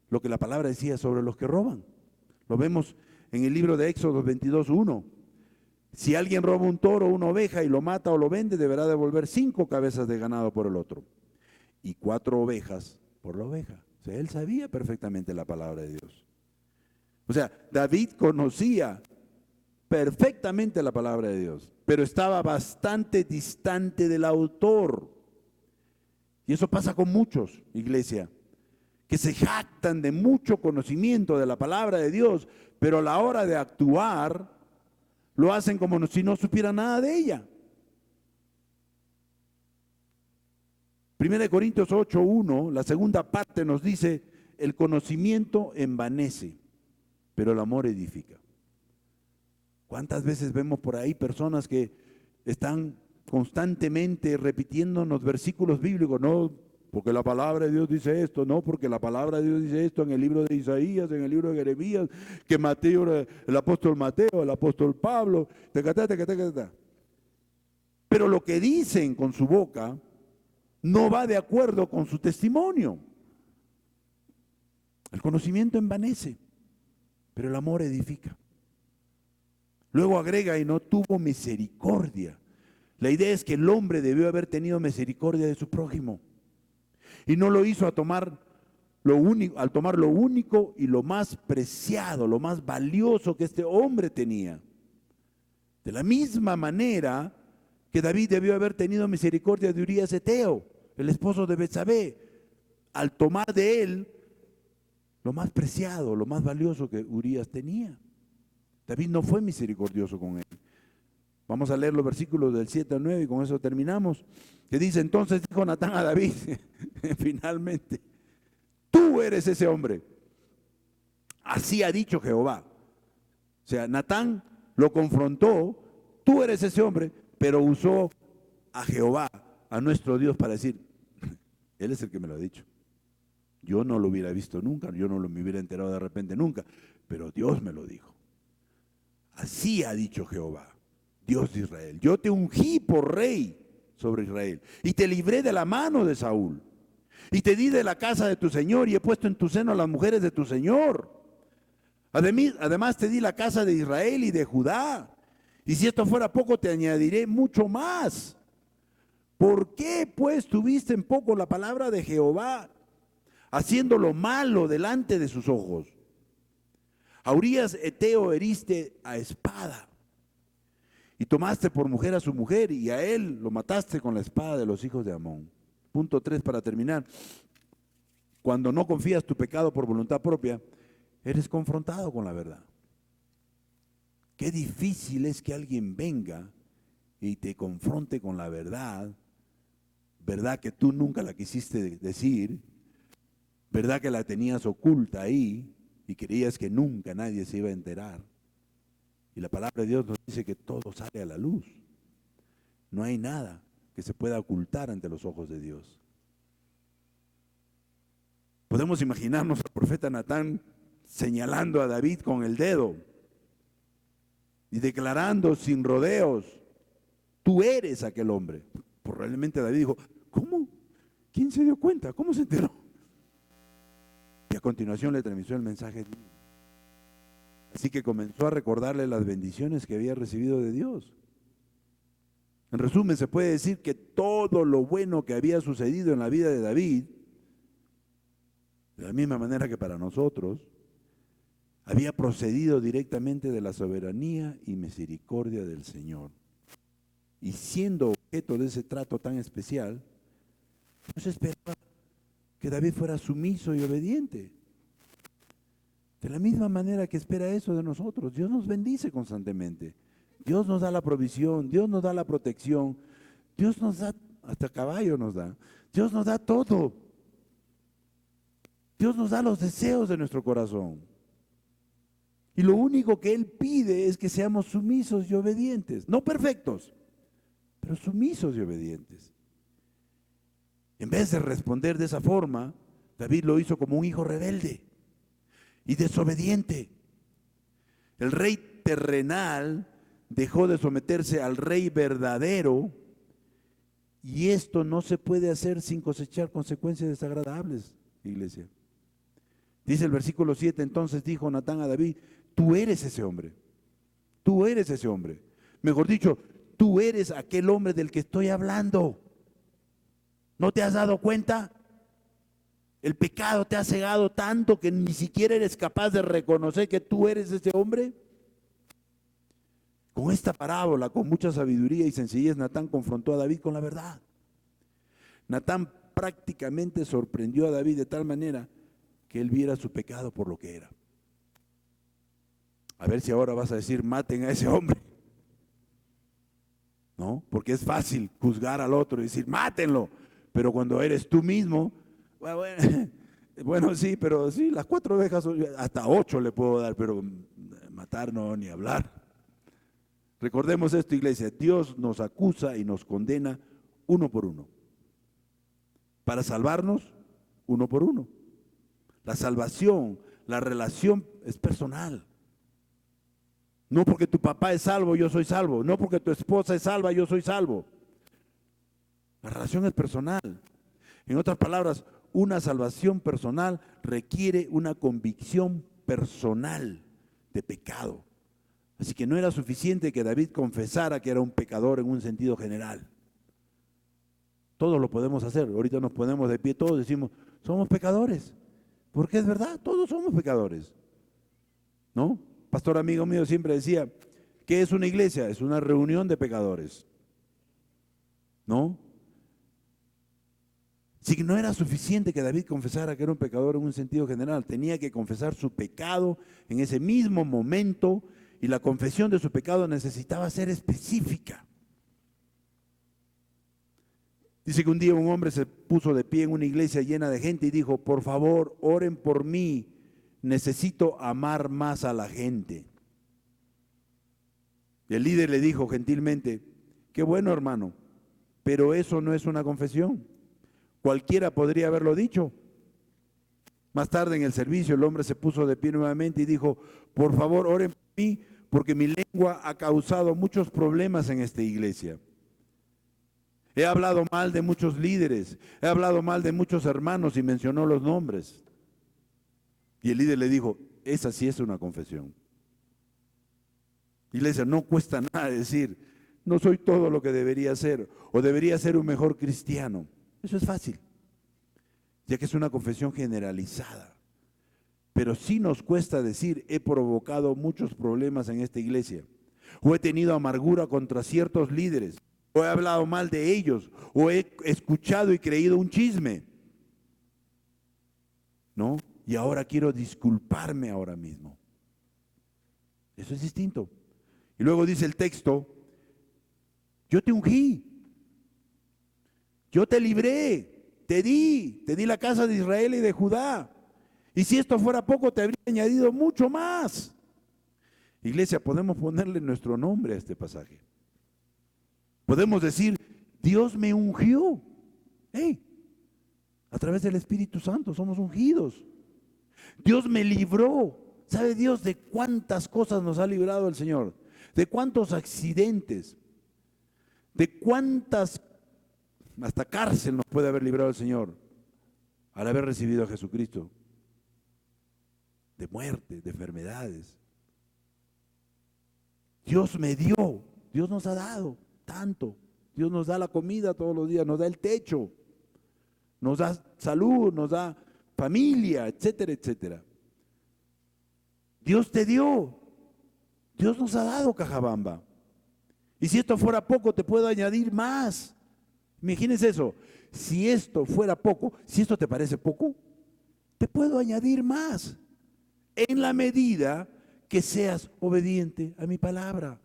lo que la palabra decía sobre los que roban. Lo vemos en el libro de Éxodo 22:1. Si alguien roba un toro o una oveja y lo mata o lo vende, deberá devolver 5 cabezas de ganado por el otro y 4 ovejas por la oveja. O sea, él sabía perfectamente la palabra de Dios. O sea, David conocía perfectamente la palabra de Dios, pero estaba bastante distante del autor. Y eso pasa con muchos, iglesia, que se jactan de mucho conocimiento de la palabra de Dios, pero a la hora de actuar lo hacen como si no supieran nada de ella. 1 Corintios 8:1, la segunda parte nos dice, el conocimiento envanece, pero el amor edifica. ¿Cuántas veces vemos por ahí personas que están constantemente repitiéndonos versículos bíblicos? No, porque la palabra de Dios dice esto, no, porque la palabra de Dios dice esto en el libro de Isaías, en el libro de Jeremías, que Mateo, el apóstol Mateo, el apóstol Pablo, pero lo que dicen con su boca no va de acuerdo con su testimonio. El conocimiento envanece, pero el amor edifica. Luego agrega, y no tuvo misericordia. La idea es que el hombre debió haber tenido misericordia de su prójimo. Y no lo hizo al tomar lo único y lo más preciado, lo más valioso que este hombre tenía. De la misma manera que David debió haber tenido misericordia de Urías Eteo, el esposo de Betsabé, al tomar de él lo más preciado, lo más valioso que Urías tenía. David no fue misericordioso con él. Vamos a leer los versículos del 7 al 9 y con eso terminamos. Que dice, entonces dijo Natán a David, finalmente, tú eres ese hombre. Así ha dicho Jehová. O sea, Natán lo confrontó, tú eres ese hombre, pero usó a Jehová, a nuestro Dios, para decir, él es el que me lo ha dicho. Yo no lo hubiera visto nunca, yo no me hubiera enterado de repente nunca, pero Dios me lo dijo. Así ha dicho Jehová, Dios de Israel. Yo te ungí por rey sobre Israel y te libré de la mano de Saúl y te di de la casa de tu señor y he puesto en tu seno a las mujeres de tu señor. Además te di la casa de Israel y de Judá. Y si esto fuera poco, te añadiré mucho más. ¿Por qué pues tuviste en poco la palabra de Jehová, haciendo lo malo delante de sus ojos? A Urías Eteo heriste a espada y tomaste por mujer a su mujer y a él lo mataste con la espada de los hijos de Amón. Punto 3 para terminar. Cuando no confías tu pecado por voluntad propia, eres confrontado con la verdad. Qué difícil es que alguien venga y te confronte con la verdad, verdad que tú nunca la quisiste decir, verdad que la tenías oculta ahí y creías que nunca nadie se iba a enterar. Y la palabra de Dios nos dice que todo sale a la luz. No hay nada que se pueda ocultar ante los ojos de Dios. Podemos imaginarnos al profeta Natán señalando a David con el dedo y declarando sin rodeos, tú eres aquel hombre. Probablemente David dijo, ¿cómo? ¿Quién se dio cuenta? ¿Cómo se enteró? Y a continuación le transmitió el mensaje. Así que comenzó a recordarle las bendiciones que había recibido de Dios. En resumen, se puede decir que todo lo bueno que había sucedido en la vida de David, de la misma manera que para nosotros, había procedido directamente de la soberanía y misericordia del Señor. Y siendo objeto de ese trato tan especial, no se esperaba que David fuera sumiso y obediente. De la misma manera que espera eso de nosotros. Dios nos bendice constantemente. Dios nos da la provisión, Dios nos da la protección, Dios nos da, hasta caballo nos da, Dios nos da todo. Dios nos da los deseos de nuestro corazón. Y lo único que Él pide es que seamos sumisos y obedientes. No perfectos, pero sumisos y obedientes. En vez de responder de esa forma, David lo hizo como un hijo rebelde y desobediente. El rey terrenal dejó de someterse al rey verdadero, y esto no se puede hacer sin cosechar consecuencias desagradables, iglesia. Dice el versículo 7, entonces dijo Natán a David, tú eres ese hombre, tú eres ese hombre. Mejor dicho, tú eres aquel hombre del que estoy hablando. ¿No te has dado cuenta? El pecado te ha cegado tanto que ni siquiera eres capaz de reconocer que tú eres ese hombre. Con esta parábola, con mucha sabiduría y sencillez, Natán confrontó a David con la verdad. Natán prácticamente sorprendió a David de tal manera que él viera su pecado por lo que era. A ver si ahora vas a decir, maten a ese hombre. ¿No? Porque es fácil juzgar al otro y decir, mátenlo. Pero cuando eres tú mismo, bueno, sí, pero sí, las 4 ovejas, hasta 8 le puedo dar, pero matar no, ni hablar. Recordemos esto, iglesia, Dios nos acusa y nos condena uno por uno. Para salvarnos, uno por uno. La salvación, la relación es personal. No porque tu papá es salvo, yo soy salvo. No porque tu esposa es salva, yo soy salvo. La relación es personal. En otras palabras, una salvación personal requiere una convicción personal de pecado. Así que no era suficiente que David confesara que era un pecador en un sentido general. Todos lo podemos hacer. Ahorita nos ponemos de pie todos y decimos, somos pecadores. Porque es verdad, todos somos pecadores. ¿No? Pastor amigo mío siempre decía, ¿qué es una iglesia? Es una reunión de pecadores. ¿No? Si no era suficiente que David confesara que era un pecador en un sentido general, tenía que confesar su pecado en ese mismo momento, y la confesión de su pecado necesitaba ser específica. Dice que un día un hombre se puso de pie en una iglesia llena de gente y dijo, por favor, oren por mí, necesito amar más a la gente. Y el líder le dijo gentilmente, qué bueno hermano, pero eso no es una confesión. Cualquiera podría haberlo dicho. Más tarde en el servicio el hombre se puso de pie nuevamente y dijo, por favor, oren por mí, porque mi lengua ha causado muchos problemas en esta iglesia. He hablado mal de muchos líderes, he hablado mal de muchos hermanos y mencionó los nombres. Y el líder le dijo, esa sí es una confesión. Iglesia, no cuesta nada decir, no soy todo lo que debería ser, o debería ser un mejor cristiano. Eso es fácil, ya que es una confesión generalizada. Pero sí nos cuesta decir, he provocado muchos problemas en esta iglesia, o he tenido amargura contra ciertos líderes, o he hablado mal de ellos, o he escuchado y creído un chisme. ¿No? Y ahora quiero disculparme ahora mismo. Eso es distinto. Y luego dice el texto, yo te ungí, yo te libré, te di la casa de Israel y de Judá. Y si esto fuera poco, te habría añadido mucho más. Iglesia, podemos ponerle nuestro nombre a este pasaje. Podemos decir, Dios me ungió. A través del Espíritu Santo somos ungidos. Dios me libró. ¿Sabe Dios de cuántas cosas nos ha librado el Señor? De cuántos accidentes, de cuántas, hasta cárcel nos puede haber librado el Señor al haber recibido a Jesucristo. De muerte, de enfermedades. Dios me dio, Dios nos ha dado tanto. Dios nos da la comida todos los días, nos da el techo, nos da salud, nos da familia, etcétera, etcétera. Dios te dio, Dios nos ha dado, Cajabamba. Y si esto fuera poco, te puedo añadir más. Imagínense eso. Si esto fuera poco, si esto te parece poco, te puedo añadir más en la medida que seas obediente a mi palabra.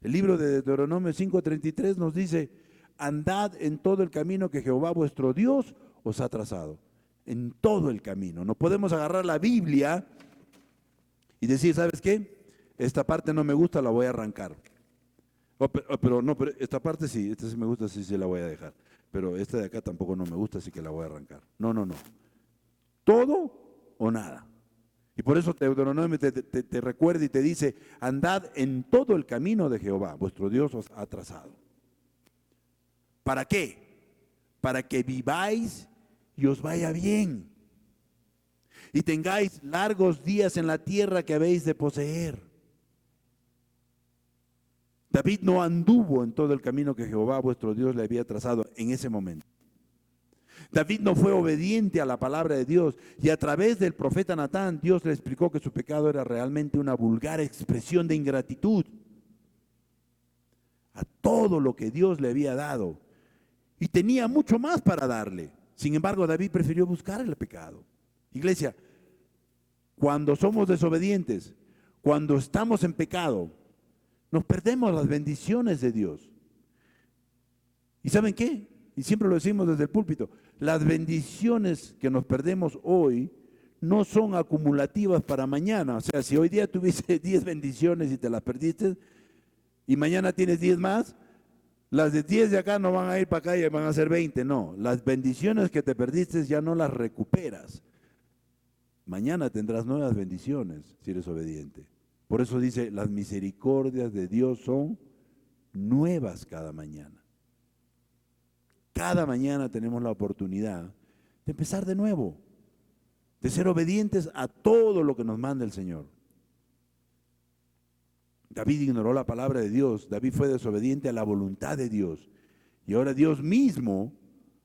El libro de Deuteronomio 5:33 nos dice: andad en todo el camino que Jehová vuestro Dios os ha trazado. En todo el camino. No podemos agarrar la Biblia y decir, ¿sabes qué? Esta parte no me gusta, la voy a arrancar. Pero esta parte sí, esta sí me gusta, sí la voy a dejar. Pero esta de acá tampoco no me gusta, así que la voy a arrancar. No. Todo o nada. Y por eso Deuteronomio te recuerda y te dice: andad en todo el camino de Jehová, vuestro Dios os ha trazado. ¿Para qué? Para que viváis y os vaya bien, y tengáis largos días en la tierra que habéis de poseer. David no anduvo en todo el camino que Jehová vuestro Dios le había trazado en ese momento. David no fue obediente a la palabra de Dios, y a través del profeta Natán Dios le explicó que su pecado era realmente una vulgar expresión de ingratitud a todo lo que Dios le había dado, y tenía mucho más para darle. Sin embargo, David prefirió buscar el pecado. Iglesia, cuando somos desobedientes, cuando estamos en pecado, nos perdemos las bendiciones de Dios. ¿Y saben qué? Y siempre lo decimos desde el púlpito: las bendiciones que nos perdemos hoy no son acumulativas para mañana. O sea, si hoy día tuviste 10 bendiciones y te las perdiste, y mañana tienes 10 más, las de 10 de acá no van a ir para acá y van a ser 20. No, las bendiciones que te perdiste ya no las recuperas. Mañana tendrás nuevas bendiciones si eres obediente. Por eso dice: las misericordias de Dios son nuevas cada mañana. Cada mañana tenemos la oportunidad de empezar de nuevo, de ser obedientes a todo lo que nos manda el Señor. David ignoró la palabra de Dios, David fue desobediente a la voluntad de Dios. Y ahora Dios mismo,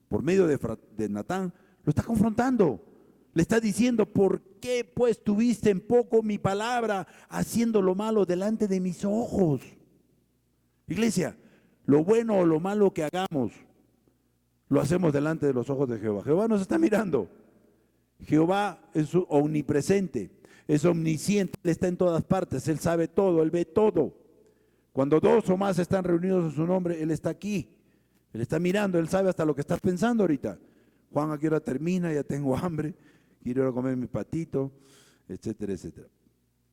por medio de Natán, lo está confrontando. Le está diciendo: ¿por qué pues tuviste en poco mi palabra, haciendo lo malo delante de mis ojos? Iglesia, lo bueno o lo malo que hagamos, lo hacemos delante de los ojos de Jehová. Jehová nos está mirando. Jehová es omnipresente, es omnisciente, Él está en todas partes, Él sabe todo, Él ve todo. Cuando dos o más están reunidos en su nombre, Él está aquí. Él está mirando, Él sabe hasta lo que estás pensando ahorita. Juan, ¿a qué hora termina? Ya tengo hambre, quiero ir a comer mi patito, etcétera, etcétera.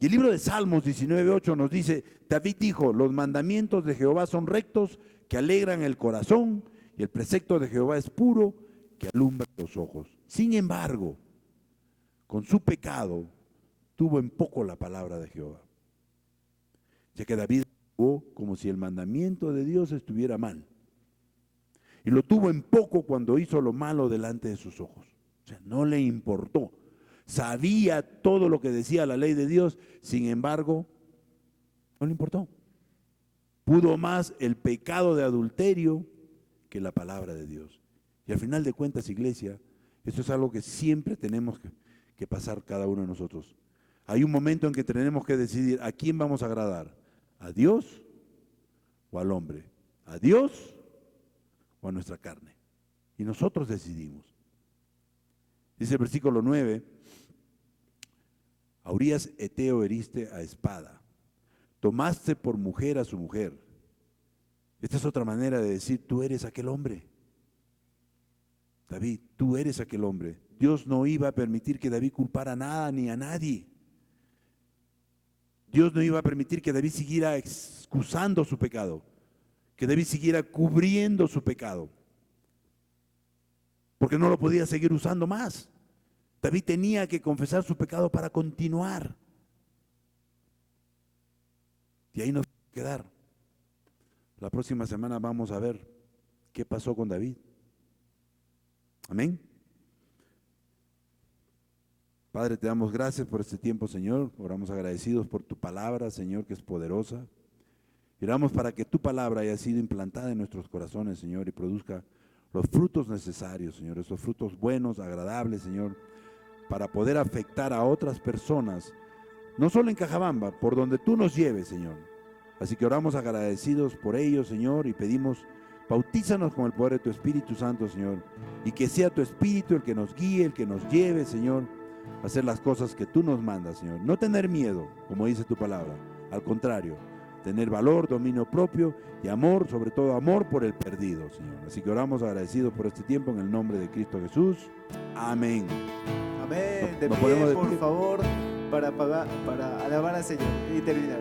Y el libro de Salmos 19:8 nos dice: David dijo: los mandamientos de Jehová son rectos, que alegran el corazón, y el precepto de Jehová es puro, que alumbra los ojos. Sin embargo, con su pecado, tuvo en poco la palabra de Jehová, ya que David actuó como si el mandamiento de Dios estuviera mal, y lo tuvo en poco cuando hizo lo malo delante de sus ojos. O sea, no le importó, sabía todo lo que decía la ley de Dios, sin embargo, no le importó. Pudo más el pecado de adulterio que la palabra de Dios. Y al final de cuentas, iglesia, esto es algo que siempre tenemos que pasar cada uno de nosotros. Hay un momento en que tenemos que decidir a quién vamos a agradar: ¿a Dios o al hombre? ¿A Dios o a nuestra carne? Y nosotros decidimos. Dice el versículo 9: a Urías Eteo heriste a espada, tomaste por mujer a su mujer. Esta es otra manera de decir: tú eres aquel hombre. David, tú eres aquel hombre. Dios no iba a permitir que David culpara nada ni a nadie. Dios no iba a permitir que David siguiera excusando su pecado, que David siguiera cubriendo su pecado, porque no lo podía seguir usando más. David tenía que confesar su pecado para continuar. Y ahí nos vamos a quedar. La próxima semana vamos a ver qué pasó con David. Amén. Padre, te damos gracias por este tiempo, Señor. Oramos agradecidos por tu palabra, Señor, que es poderosa. Y oramos para que tu palabra haya sido implantada en nuestros corazones, Señor, y produzca los frutos necesarios, Señor, esos frutos buenos, agradables, Señor, para poder afectar a otras personas, no solo en Cajabamba, por donde tú nos lleves, Señor. Así que oramos agradecidos por ello, Señor, y pedimos Bautízanos con el poder de tu Espíritu Santo, Señor, y que sea tu Espíritu el que nos guíe, el que nos lleve, Señor, a hacer las cosas que tú nos mandas, Señor. No tener miedo, como dice tu palabra, al contrario, tener valor, dominio propio y amor, sobre todo amor por el perdido, Señor. Así que oramos agradecidos por este tiempo en el nombre de Cristo Jesús. Amén. Amén. De Nos pie, ponemos de por pie. favor, para alabar al Señor y terminar.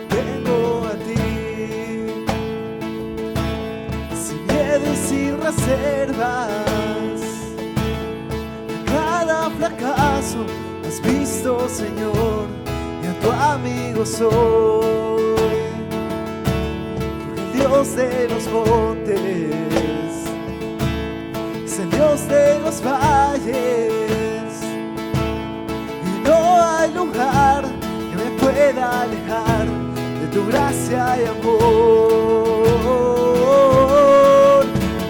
Vengo a ti sin miedo y sin reservas. Cada fracaso has visto, Señor, y a tu amigo soy. Porque el Dios de los montes es el Dios de los valles, y no hay lugar que me pueda alejar de tu gracia y amor.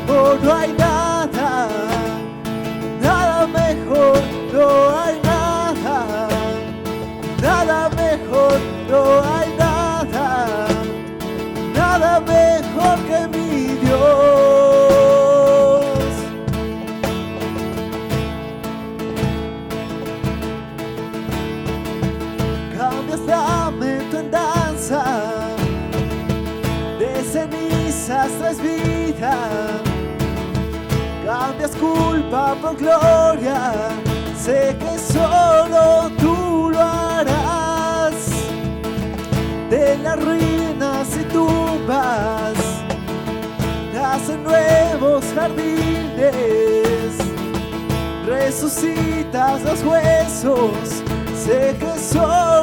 Oh, no hay nada, nada mejor, no hay nada, nada mejor, no hay nada, nada mejor que mi Dios. Cambias lamento en danza, de cenizas traes vida, cambias culpa por gloria, sé que solo tú lo harás. De las ruinas y tumbas nacen nuevos jardines, resucitas los huesos, sé que solo